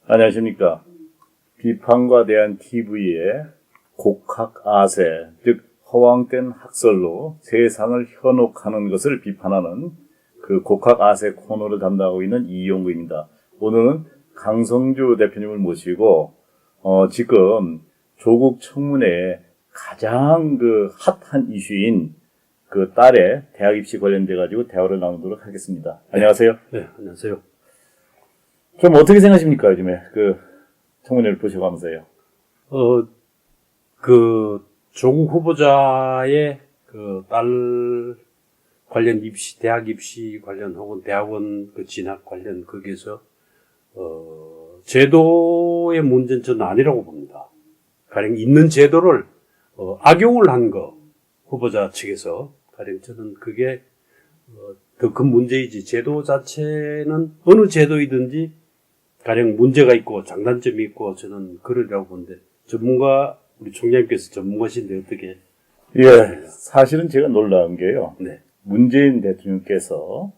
안녕하십니까. 비판과 대한 TV의 곡학아세, 즉 허황된 학설로 세상을 현혹하는 것을 비판하는 그 곡학아세 코너를 담당하고 있는 이용구입니다. 오늘은 강성주 대표님을 모시고 지금 조국 청문회에 가장 핫한 이슈인 그 딸의 대학 입시 관련돼 가지고 대화를 나누도록 하겠습니다. 안녕하세요. 네, 안녕하세요. 좀 어떻게 생각하십니까, 요즘에 그 청문회를 보셔가면서요? 조국 후보자의 그 딸 관련 입시, 대학 입시 관련 혹은 대학원 진학 관련 거기에서 제도의 문제는 저는 아니라고 봅니다. 가령 있는 제도를 악용을 한 거 후보자 측에서 가령 저는 그게 더 큰 문제이지, 제도 자체는 어느 제도이든지 가령 문제가 있고 장단점이 있고 저는 그러리라고 보는데, 우리 총장님께서 전문가신데 어떻게? 예, 사실은 제가 놀라운 게요. 네. 문재인 대통령께서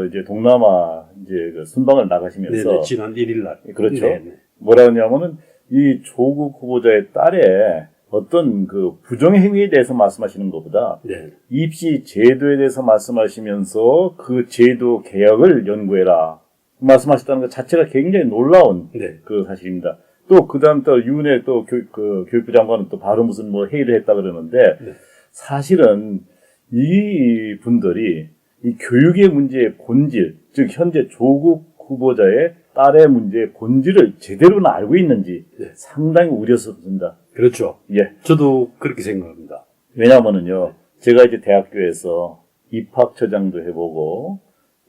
이제 동남아 그 순방을 나가시면서. 네네, 지난 1일 날. 그렇죠. 네네. 뭐라 하냐면은 이 조국 후보자의 딸의 어떤 그 부정의 행위에 대해서 말씀하시는 것보다 네. 입시 제도에 대해서 말씀하시면서 그 제도 개혁을 연구해라 말씀하셨다는 것 자체가 굉장히 놀라운 네. 그 사실입니다. 또 그다음 또 유은혜 또 교육부 장관은 또 바로 무슨 회의를 했다 그러는데, 네. 사실은 이 분들이 이 교육의 문제의 본질, 즉 현재 조국 후보자의 딸의 문제의 본질을 제대로는 알고 있는지 네. 상당히 우려스럽습니다. 그렇죠. 예. 저도 그렇게 생각합니다. 왜냐하면은요, 제가 이제 대학교에서 입학처장도 해보고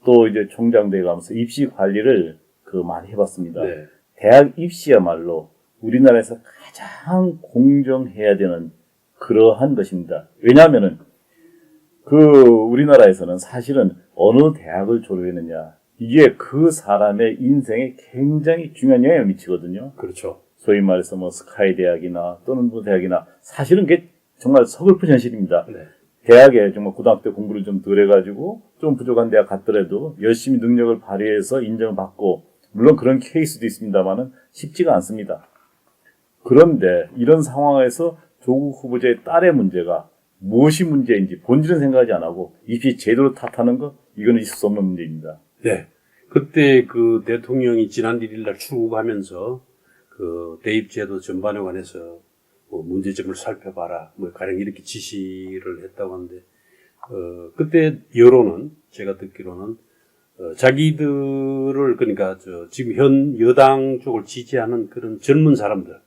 또 이제 총장도 해가면서 입시 관리를 많이 해봤습니다. 네. 대학 입시야말로 우리나라에서 가장 공정해야 되는 그러한 것입니다. 왜냐하면은 우리나라에서는 사실은 어느 대학을 졸업했느냐, 이게 그 사람의 인생에 굉장히 중요한 영향을 미치거든요. 그렇죠. 소위 말해서 스카이 대학이나 또는 대학이나, 사실은 그게 정말 서글픈 현실입니다. 네. 대학에 정말 고등학교 때 공부를 좀 덜 해가지고 좀 부족한 대학 갔더라도 열심히 능력을 발휘해서 인정을 받고, 물론 그런 케이스도 있습니다만은 쉽지가 않습니다. 그런데 이런 상황에서 조국 후보자의 딸의 문제가 무엇이 문제인지 본질은 생각하지 안 하고 입시 제도를 탓하는 거, 이거는 있을 수 없는 문제입니다. 네. 그때 대통령이 지난 1일 날 출국하면서 대입제도 전반에 관해서 문제점을 살펴봐라, 가령 이렇게 지시를 했다고 하는데, 그때 여론은, 제가 듣기로는, 자기들을, 그러니까, 지금 현 여당 쪽을 지지하는 그런 젊은 사람들,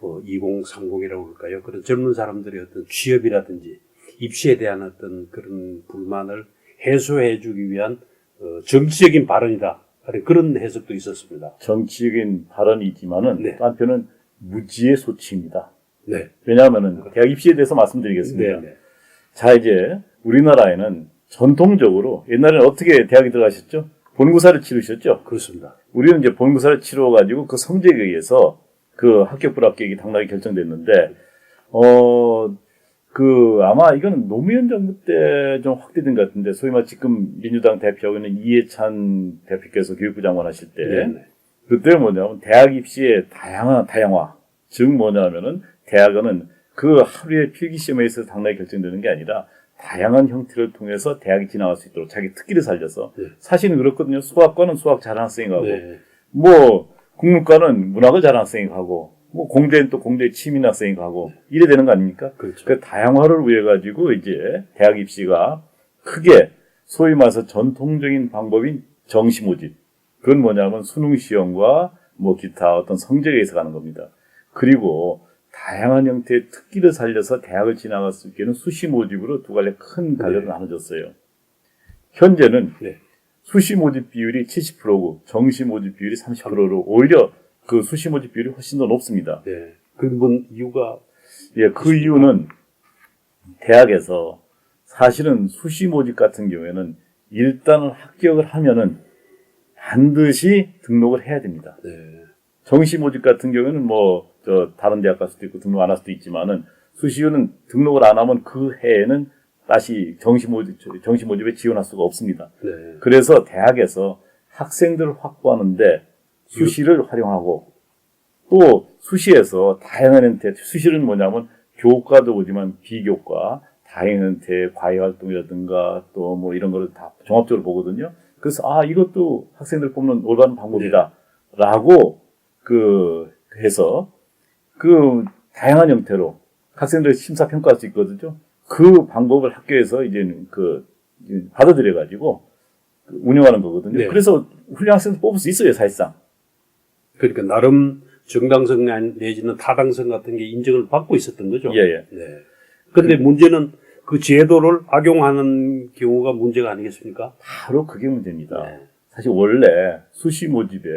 2030이라고 할까요? 그런 젊은 사람들의 어떤 취업이라든지, 입시에 대한 어떤 그런 불만을 해소해주기 위한, 정치적인 발언이다. 그런 해석도 있었습니다. 정치적인 발언이지만은, 네. 한편은 무지의 소치입니다. 네. 왜냐하면은 대학 입시에 대해서 말씀드리겠습니다. 네. 자, 이제 우리나라에는 전통적으로 옛날에는 어떻게 대학에 들어가셨죠? 본고사를 치르셨죠? 그렇습니다. 우리는 이제 본고사를 치러가지고 그 성적에 의해서 그 합격 불합격이 당락이 결정됐는데, 아마 이거는 노무현 정부 때 좀 확대된 것 같은데, 소위 말 지금 민주당 대표하고 있는 이해찬 대표께서 교육부 장관 하실 때, 네. 그때 뭐냐면 대학 입시의 다양화. 즉 뭐냐면은 대학은 그 하루의 필기시험에 있어서 당락이 결정되는 게 아니라 다양한 형태를 통해서 대학에 진학할 수 있도록 자기 특기를 살려서, 네. 사실은 그렇거든요. 수학과는 수학 잘하는 학생이 가고, 네. 국문과는 문학을 잘하는 학생이 가고, 공대는 또 공대 치민 학생이 가고, 이래 되는 거 아닙니까? 그렇죠. 그 다양화를 위해 가지고 이제 대학 입시가 크게 소위 말해서 전통적인 방법인 정시 모집, 그건 뭐냐면 수능 시험과 기타 어떤 성적에 의해서 가는 겁니다. 그리고 다양한 형태의 특기를 살려서 대학을 진학할 수 있게는 수시 모집으로 두 갈래 큰 갈래로 나눠졌어요. 현재는 네. 수시 모집 비율이 70%고 정시 모집 비율이 30%로 오히려 그 수시 모집 비율이 훨씬 더 높습니다. 네. 이유가? 예, 그 이유는 대학에서 사실은 수시 모집 같은 경우에는 일단은 합격을 하면은 반드시 등록을 해야 됩니다. 네. 정시 모집 같은 경우에는 다른 대학 갈 수도 있고 등록 안 할 수도 있지만은 수시유는 등록을 안 하면 그 해에는 다시 정시 모집에 지원할 수가 없습니다. 네. 그래서 대학에서 학생들을 확보하는데 수시를 활용하고 또 수시에서 다양한 형태, 수시는 뭐냐면 교과도 보지만 비교과, 다양한 형태의 과외활동이라든가 또 뭐 이런 거를 다 종합적으로 보거든요. 그래서 이것도 학생들 뽑는 올바른 방법이다. 라고 해서 다양한 형태로 학생들 심사 평가할 수 있거든요. 그 방법을 학교에서 이제는 받아들여 가지고 운영하는 거거든요. 네. 그래서 훌륭한 학생들 뽑을 수 있어요, 사실상. 그러니까 나름 정당성 내지는 타당성 같은 게 인정을 받고 있었던 거죠. 예. 네. 근데 문제는 그 제도를 악용하는 경우가 문제가 아니겠습니까? 바로 그게 문제입니다. 네. 사실 원래 수시 모집에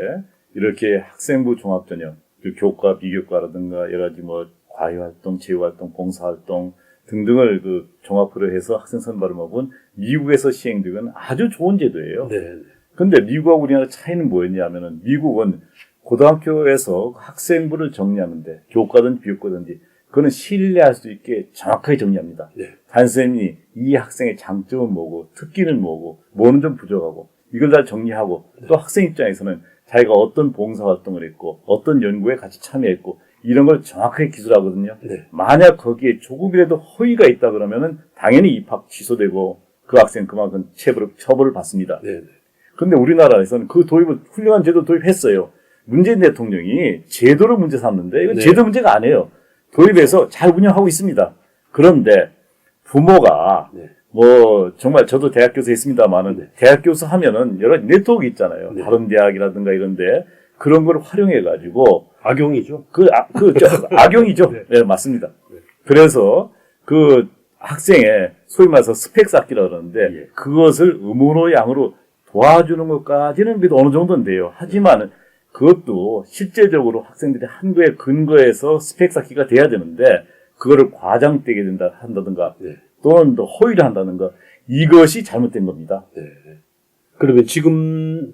이렇게 학생부 종합전형, 교과, 비교과라든가 여러 가지 과외활동, 제휴활동, 봉사활동 등등을 종합으로 해서 학생 선발을 먹은 미국에서 시행되는 아주 좋은 제도예요. 네. 근데 미국하고 우리나라 차이는 뭐였냐면은 미국은 고등학교에서 학생부를 정리하는데 교과든 비교과든지 그거는 신뢰할 수 있게 정확하게 정리합니다. 네. 선생님이 이 학생의 장점은 뭐고 특기는 뭐고 뭐는 좀 부족하고 이걸 다 정리하고 또 학생 입장에서는 자기가 어떤 봉사활동을 했고 어떤 연구에 같이 참여했고 이런 걸 정확하게 기술하거든요. 네. 만약 거기에 조금이라도 허위가 있다 그러면은 당연히 입학 취소되고 그 학생 그만큼 처벌을 받습니다. 네. 근데 우리나라에서는 그 도입을 훌륭한 제도 도입했어요. 문재인 대통령이 제도를 문제 삼는데 이건 네. 제도 문제가 아니에요. 도입해서 잘 운영하고 있습니다. 그런데 부모가 네. 정말 저도 대학 교수 했습니다만은 네. 대학 교수 하면은 여러 네트워크 있잖아요. 네. 다른 대학이라든가 이런데 그런 걸 활용해 가지고 악용이죠. 악용이죠. 네. 네, 맞습니다. 네. 그래서 학생의 소위 말해서 스펙 쌓기라 그러는데 예. 그것을 의무로 양으로 도와주는 것까지는 그래도 어느 정도는 돼요. 하지만 그것도 실제적으로 학생들이 한 거에 근거해서 스펙 쌓기가 돼야 되는데 그거를 과장되게 한다든가 네. 또는 또 허위를 한다든가 이것이 잘못된 겁니다. 네. 그러면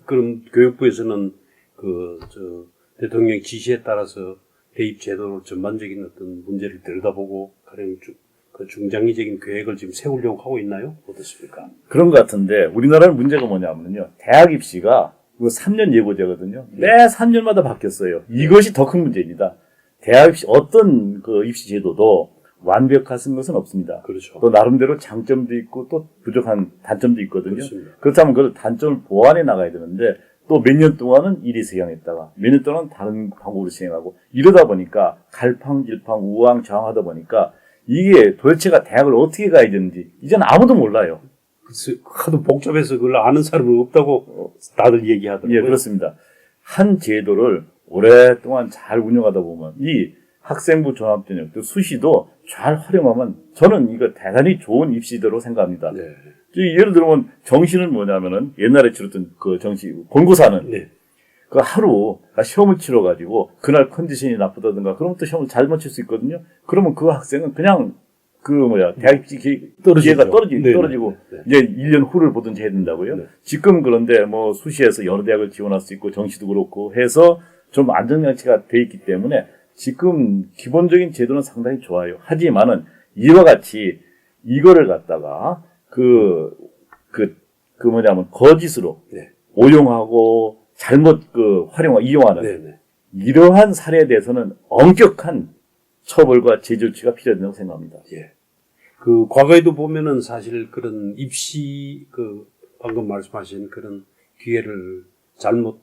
그럼 교육부에서는 대통령 지시에 따라서 대입 제도를 전반적인 어떤 문제를 들여다보고 가령 중장기적인 계획을 지금 세우려고 하고 있나요? 어떻습니까? 그런 것 같은데 우리나라는 문제가 뭐냐면요. 대학 입시가 3년 예고제거든요. 매 3년마다 바뀌었어요. 이것이 더 큰 문제입니다. 대학 입시 어떤 입시 제도도 완벽한 것은 없습니다. 그렇죠. 또 나름대로 장점도 있고 또 부족한 단점도 있거든요. 그렇습니다. 그렇다면 그 단점을 보완해 나가야 되는데 또 몇 년 동안은 이리 시행했다가 몇 년 동안은 다른 방법으로 시행하고 이러다 보니까 갈팡질팡 우왕좌왕하다 보니까 이게 도대체가 대학을 어떻게 가야 되는지 이제는 아무도 몰라요. 글쎄, 하도 복잡해서 그걸 아는 사람은 없다고 다들 얘기하더라고요. 예, 그렇습니다. 한 제도를 오랫동안 잘 운영하다 보면 이 학생부 종합전형 또 수시도 잘 활용하면 저는 이거 대단히 좋은 입시제도로 생각합니다. 네. 예를 들면 정시는 뭐냐면은 옛날에 치렀던 정시 본고사는 네. 하루 시험을 치러가지고 그날 컨디션이 나쁘다든가 그러면 또 시험을 잘 못 칠 수 있거든요. 그러면 그 학생은 그냥 대학 입시 기회가 떨어지고 네. 이제 1년 후를 보든지 해야 된다고요. 네. 지금 그런데 수시에서 여러 대학을 지원할 수 있고 정시도 그렇고 해서 좀 안전장치가 돼 있기 때문에 지금 기본적인 제도는 상당히 좋아요. 하지만은 이와 같이 이거를 갖다가 거짓으로 네. 오용하고 잘못 이용하는 네. 네. 이러한 사례에 대해서는 엄격한 처벌과 제조치가 필요하다고 생각합니다. 예. 과거에도 보면은 사실 그런 입시, 방금 말씀하신 그런 기회를 잘못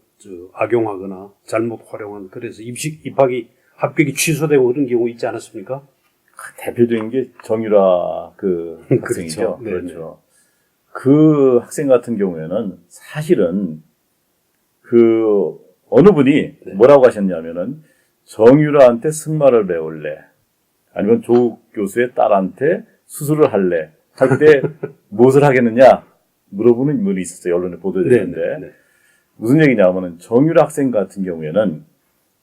악용하거나 잘못 활용한, 그래서 합격이 취소되고 그런 경우 있지 않았습니까? 대표적인 게 정유라 학생이죠. 그렇죠. 네, 그렇죠. 그 학생 같은 경우에는 사실은 어느 분이 네. 뭐라고 하셨냐면은 정유라한테 승마를 배울래? 아니면 조 교수의 딸한테 수술을 할래? 할 때 무엇을 하겠느냐? 물어보는 인물이 있었어요. 언론에 보도됐는데. 네, 네. 무슨 얘기냐면은 정유라 학생 같은 경우에는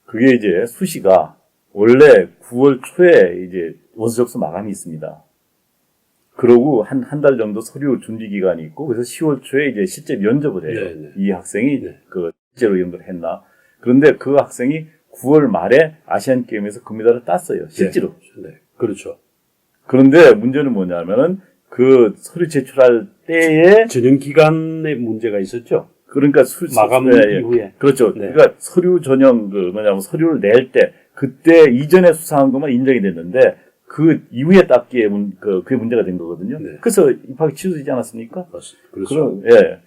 그게 이제 수시가 원래 9월 초에 이제 원서 접수 마감이 있습니다. 그러고 한 달 정도 서류 준비 기간이 있고, 그래서 10월 초에 이제 실제 면접을 해요. 네, 네. 이 학생이 네. 그 실제로 이런 걸 했나. 그런데 그 학생이 9월 말에 아시안 게임에서 금메달을 땄어요. 실제로. 네. 그렇죠. 그런데 문제는 뭐냐면은 그 서류 제출할 때에 전형 기간에 문제가 있었죠. 그러니까 마감 예. 이후에. 그렇죠. 네. 그러니까 서류 전형 그 뭐냐면 서류를 낼 때 그때 이전에 수상한 것만 인정이 됐는데 그 이후에 땄기에 그게 문제가 된 거거든요. 네. 그래서 입학이 취소되지 않았습니까? 그렇죠. 예.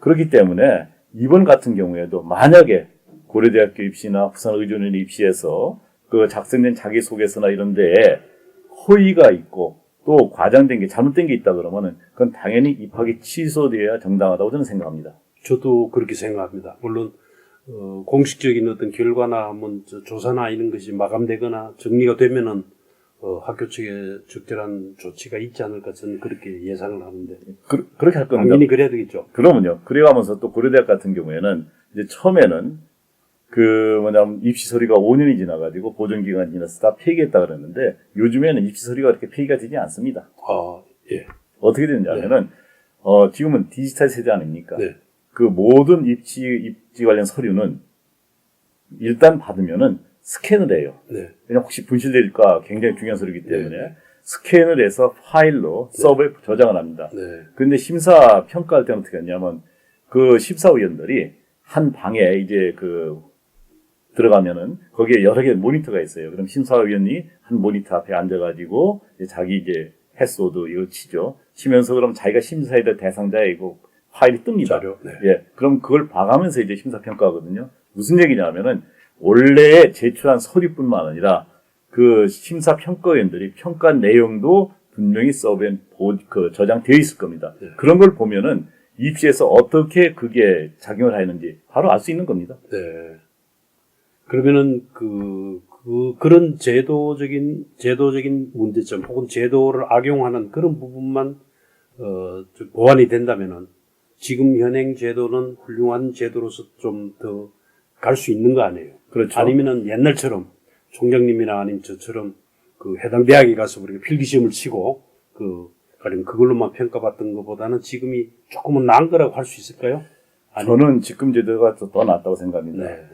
그렇기 때문에 이번 같은 경우에도 만약에 고려대학교 입시나 부산의료원 입시에서 그 작성된 자기소개서나 이런 데에 허위가 있고 또 과장된 게 잘못된 게 있다 그러면은 그건 당연히 입학이 취소되어야 정당하다고 저는 생각합니다. 저도 그렇게 생각합니다. 물론 공식적인 어떤 결과나 한번 조사나 이런 것이 마감되거나 정리가 되면은 학교 측에 적절한 조치가 있지 않을까 저는 그렇게 예상을 하는데 그렇게 할 겁니다. 당연히 그래야 되겠죠. 그러면요. 그래가면서 또 고려대학 같은 경우에는 이제 처음에는 입시 서류가 5년이 지나가지고 보존 기간이 지나서 다 폐기했다 그랬는데 요즘에는 입시 서류가 그렇게 폐기가 되지 않습니다. 아, 예. 어떻게 되느냐면은 지금은 디지털 세대 아닙니까? 네. 그 모든 입시 관련 서류는 일단 받으면은 스캔을 해요. 네. 왜냐면 혹시 분실될까 굉장히 중요한 서류이기 때문에 네. 스캔을 해서 파일로 서버에 저장을 합니다. 네. 그런데 심사 평가할 때는 어떻게 하냐면 그 심사위원들이 한 방에 이제 들어가면은 거기에 여러 개의 모니터가 있어요. 그럼 심사위원이 한 모니터 앞에 앉아가지고 자기 이제 패스워드 이걸 치죠. 치면서 그럼 자기가 심사해야 될 대상자이고 파일이 뜹니다. 자료. 네. 예. 그럼 그걸 봐가면서 이제 심사평가하거든요. 무슨 얘기냐면은 원래 제출한 서류뿐만 아니라 그 심사평가위원들이 평가한 내용도 분명히 서버에 저장되어 있을 겁니다. 네. 그런 걸 보면은 입시에서 어떻게 그게 작용을 하는지 바로 알 수 있는 겁니다. 네. 그러면은 그런 제도적인 문제점 혹은 제도를 악용하는 그런 부분만 좀 보완이 된다면은 지금 현행 제도는 훌륭한 제도로서 좀 더 갈 수 있는 거 아니에요? 그렇죠. 아니면은 옛날처럼 총장님이나 아니면 저처럼 그 해당 대학에 가서 우리가 필기시험을 치고 가령 그걸로만 평가받던 것보다는 지금이 조금은 나은 거라고 할 수 있을까요? 저는 지금 제도가 더 낫다고 생각합니다. 네.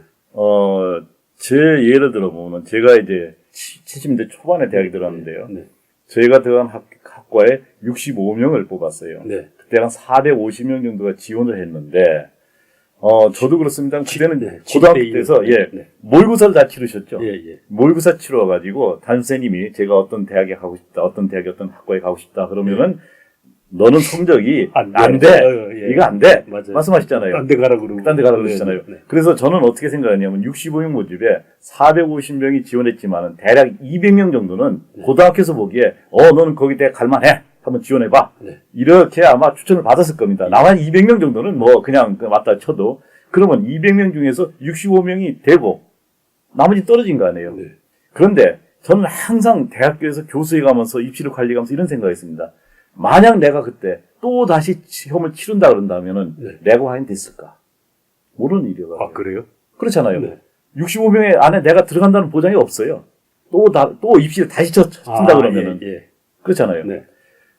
제 예를 들어보면 제가 이제 70대 초반에 대학에 들어갔는데요. 네. 저희가 들어간 학과에 65명을 뽑았어요. 네. 그때 한 450명 정도가 지원을 했는데, 저도 그렇습니다. 그때는 네, 고등학교 7대1. 때에서, 예, 네. 모의고사를 다 치르셨죠. 예, 예. 모의고사 치러가지고, 단선생님이 제가 어떤 대학에 가고 싶다, 어떤 학과에 가고 싶다, 그러면은, 너는 성적이 안 돼. 예. 이거 안 돼. 맞아요. 말씀하시잖아요. 딴 데 가라 그러고. 딴 데 가라 그러시잖아요. 네. 그래서 저는 어떻게 생각하냐면 65명 모집에 450명이 지원했지만은 대략 200명 정도는 고등학교에서 보기에 너는 거기 대학 갈만해. 한번 지원해봐. 네. 이렇게 아마 추천을 받았을 겁니다. 나머지 200명 정도는 뭐 그냥 맞다 쳐도 그러면 200명 중에서 65명이 되고 나머지 떨어진 거 아니에요. 네. 그런데 저는 항상 대학교에서 교수에 가면서 입시를 관리하면서 이런 생각이 있습니다. 만약 내가 그때 또 다시 시험을 치른다 그런다면은 네. 내가 과연 됐을까? 모르는 일이에요. 아, 그래요? 그렇잖아요. 네. 65명의 안에 내가 들어간다는 보장이 없어요. 또 입시를 다시 친다 그러면은. 예, 예. 그렇잖아요. 네.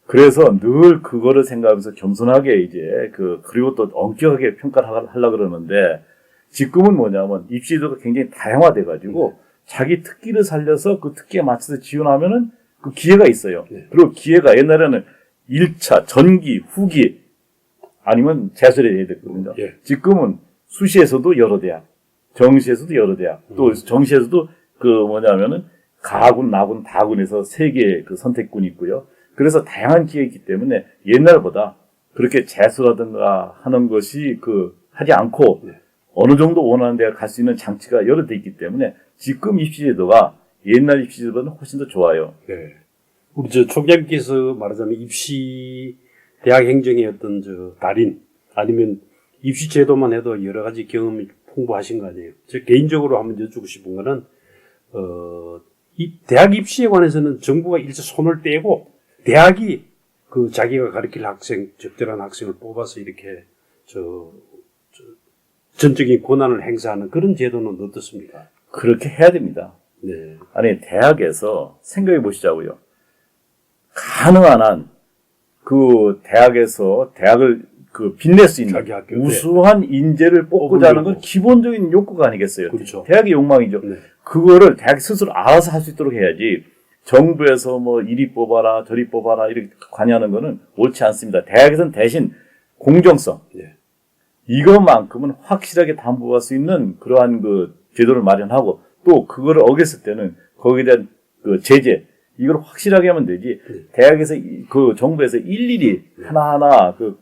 그래서 늘 그거를 생각하면서 겸손하게 이제 그리고 또 엄격하게 평가를 하려고 그러는데 지금은 뭐냐면 입시제도가 굉장히 다양화돼가지고 자기 특기를 살려서 그 특기에 맞춰서 지원하면은 그 기회가 있어요. 네. 그리고 기회가 옛날에는 1차, 전기, 후기 아니면 재수를 해야 됐거든요. 예. 지금은 수시에서도 여러 대학, 정시에서도 여러 대학, 또 정시에서도 뭐냐면은 가군, 나군, 다군에서 3개의 그 선택군이 있고요. 그래서 다양한 기회가 있기 때문에 옛날보다 그렇게 재수라든가 하는 것이 하지 않고 네. 어느 정도 원하는 데가 갈 수 있는 장치가 여러 대 있기 때문에 지금 입시제도가 옛날 입시제도보다는 훨씬 더 좋아요. 네. 우리 총장님께서 말하자면 입시 대학 행정의 어떤 달인 아니면 입시 제도만 해도 여러 가지 경험이 풍부하신 거 아니에요. 저 개인적으로 한번 여쭙고 싶은 거는 이 대학 입시에 관해서는 정부가 일체 손을 떼고 대학이 자기가 가르칠 학생 적절한 학생을 뽑아서 이렇게 전적인 권한을 행사하는 그런 제도는 어떻습니까? 그렇게 해야 됩니다. 네. 아니 대학에서 생각해 보시자고요. 가능한 한 그 대학에서 대학을 그 빛낼 수 있는 자기 학교, 우수한 인재를 뽑고자 하는 건 뽑으려고. 기본적인 욕구가 아니겠어요. 그렇죠. 대학의 욕망이죠. 네. 그거를 대학 스스로 알아서 할 수 있도록 해야지 정부에서 뭐 이리 뽑아라 저리 뽑아라 이렇게 관여하는 거는 옳지 않습니다. 대학에서는 대신 공정성 네. 이것만큼은 확실하게 담보할 수 있는 그러한 그 제도를 마련하고 또 그거를 어겼을 때는 거기에 대한 그 제재 이걸 확실하게 하면 되지. 대학에서 그 정부에서 일일이 하나하나 그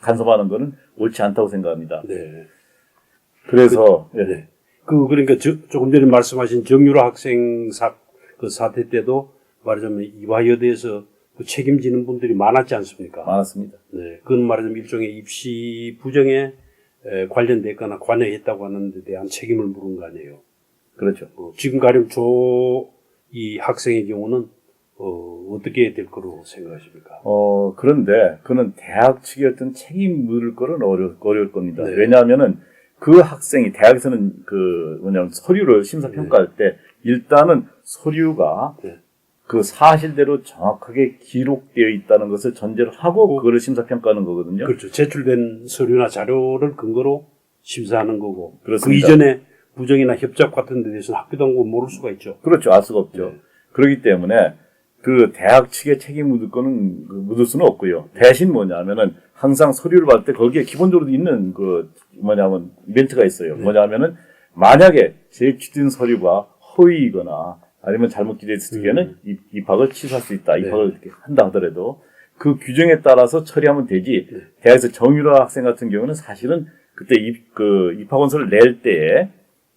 간섭하는 거는 옳지 않다고 생각합니다. 네. 그래서 네. 그러니까 조금 전에 말씀하신 정유라 학생 그 사태 때도 말하자면 이화여대에서 그 책임지는 분들이 많았지 않습니까? 많았습니다. 네. 그건 말하자면 일종의 입시 부정에 관련됐거나 관여했다고 하는 데 대한 책임을 물은 거 아니에요. 그렇죠. 지금 가령 이 학생의 경우는 어떻게 될 거로 생각하십니까? 그런데 그는 대학 측의 어떤 책임 물을 거는 어려울 겁니다. 네. 왜냐하면은 그 학생이 대학에서는 뭐냐면 서류를 심사평가할 때 일단은 서류가 네. 그 사실대로 정확하게 기록되어 있다는 것을 전제로 하고 그거를 심사평가하는 거거든요. 그렇죠. 제출된 서류나 자료를 근거로 심사하는 거고. 그렇습니다. 그 이전에 부정이나 협작 같은 데 대해서는 학교 당국은 모를 수가 있죠. 그렇죠. 알 수가 없죠. 네. 그렇기 때문에 그 대학 측에 책임 묻을 거는 묻을 수는 없고요. 대신 뭐냐면은 항상 서류를 받을 때 거기에 기본적으로 있는 뭐냐면 멘트가 있어요. 네. 뭐냐면은 만약에 제출된 서류가 허위이거나 아니면 잘못 기재했을 때는 입학을 취소할 수 있다. 입학을 이렇게 한다 하더라도 그 규정에 따라서 처리하면 되지. 네. 대학에서 정유라 학생 같은 경우는 사실은 그때 입학원서를 낼 때에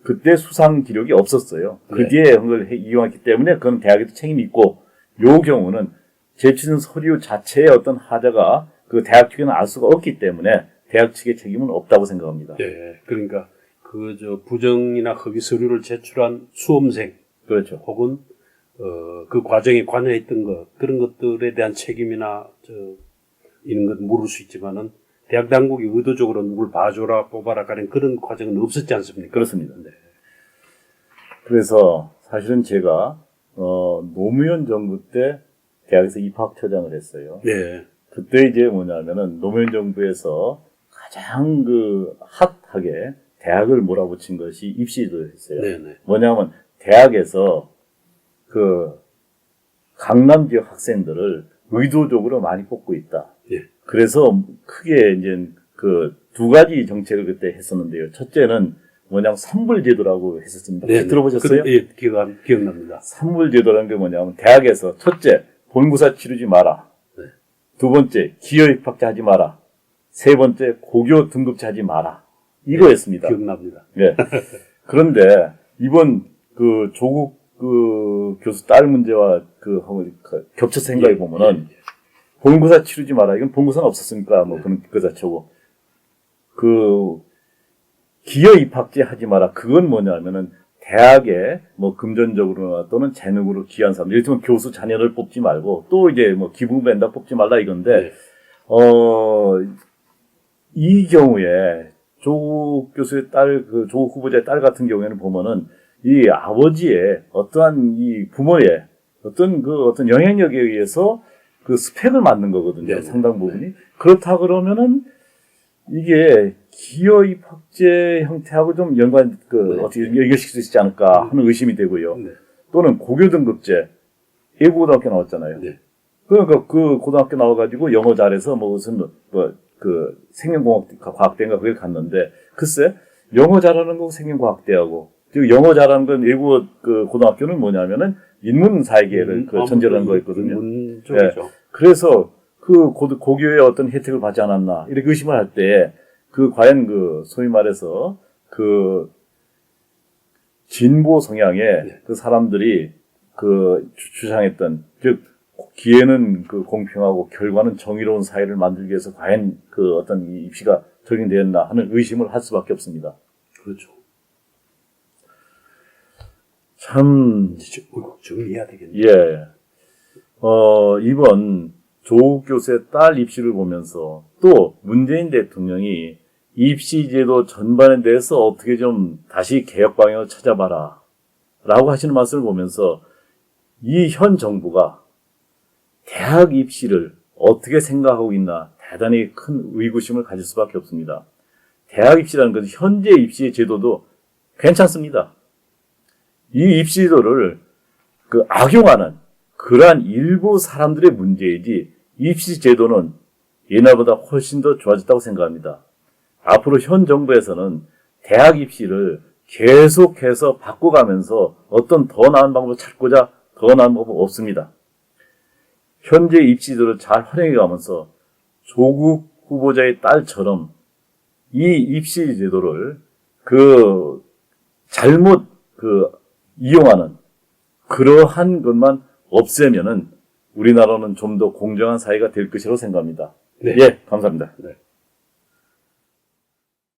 그때 수상 기록이 없었어요. 그 네. 뒤에 그걸 이용했기 때문에 그건 대학에도 책임이 있고 요 경우는 제출된 서류 자체의 어떤 하자가 그 대학 측에는 알 수가 없기 때문에 대학 측의 책임은 없다고 생각합니다. 네. 그러니까 부정이나 허위 서류를 제출한 수험생 그렇죠. 혹은 그 과정에 관여했던 것 그런 것들에 대한 책임이나 이런 것 물을 수 있지만은 대학 당국이 의도적으로 누굴 봐줘라 뽑아라 가는 그런 과정은 없었지 않습니까? 그렇습니다. 네. 그래서 사실은 제가 노무현 정부 때 대학에서 입학처장을 했어요. 네. 그때 이제 뭐냐면은 노무현 정부에서 가장 핫하게 대학을 몰아붙인 것이 입시를 했어요. 네네. 뭐냐면 대학에서 강남 지역 학생들을 의도적으로 많이 뽑고 있다. 예. 그래서 크게 이제 두 가지 정책을 그때 했었는데요. 첫째는 뭐냐면 산불제도라고 했었습니다. 네. 들어보셨어요? 예, 기억납니다. 산불제도라는 게 뭐냐면 대학에서 첫째 본고사 치르지 마라. 네. 두 번째 기여 입학자 하지 마라. 세 번째 고교 등급제 하지 마라. 이거였습니다. 기억납니다. 네. 그런데 이번 조국 교수 딸 문제와 겹쳐서 생각해 보면은 본고사 치르지 마라. 이건 본고사는 없었으니까 뭐 그 자체고 기여 입학제 하지 마라. 그건 뭐냐면은 대학에 뭐 금전적으로나 또는 재능으로 기여한 사람들, 예를 들면 교수 자녀를 뽑지 말고 또 이제 뭐 기부벤다 뽑지 말라 이건데 이 경우에 조국 교수의 딸, 조국 후보자의 딸 같은 경우에는 보면은 이 아버지의 어떠한 이 부모의 어떤 영향력에 의해서 스펙을 맞는 거거든요. 네. 상당 부분이. 그렇다 그러면은 이게 기여 입학제 형태하고 좀 어떻게 연결시킬 수 있지 않을까 하는 의심이 되고요. 네. 또는 고교 등급제, 예고고등학교 나왔잖아요. 네. 그러니까 그 고등학교 나와가지고 영어 잘해서 생명과학대인가 그게 갔는데, 글쎄, 영어 잘하는 거 생명과학대하고, 즉, 영어 잘하는 건 일부 고등학교는 뭐냐면은 인문사회계를 전제로 한 거였거든요. 인문적이죠. 네. 그래서 고교의 어떤 혜택을 받지 않았나, 이렇게 의심을 할 때, 과연 소위 말해서 진보 성향의 사람들이 주장했던, 즉, 기회는 공평하고 결과는 정의로운 사회를 만들기 위해서 과연 어떤 이 입시가 적용되었나 하는 의심을 할 수밖에 없습니다. 그렇죠. 참, 정리해야 되겠네요. 예. 이번 조국 교수의 딸 입시를 보면서 또 문재인 대통령이 입시제도 전반에 대해서 어떻게 좀 다시 개혁 방향을 찾아봐라 라고 하시는 말씀을 보면서 이 현 정부가 대학 입시를 어떻게 생각하고 있나 대단히 큰 의구심을 가질 수밖에 없습니다. 대학 입시라는 것은 현재 입시 제도도 괜찮습니다. 이 입시 제도를 악용하는 그러한 일부 사람들의 문제이지 입시 제도는 옛날보다 훨씬 더 좋아졌다고 생각합니다. 앞으로 현 정부에서는 대학 입시를 계속해서 바꿔가면서 어떤 더 나은 방법을 찾고자 더 나은 방법 없습니다. 현재 입시제도를 잘 활용해가면서 조국 후보자의 딸처럼 이 입시제도를 잘못 이용하는 그러한 것만 없애면은 우리나라는 좀 더 공정한 사회가 될 것이라고 생각합니다. 네. 예, 감사합니다. 네.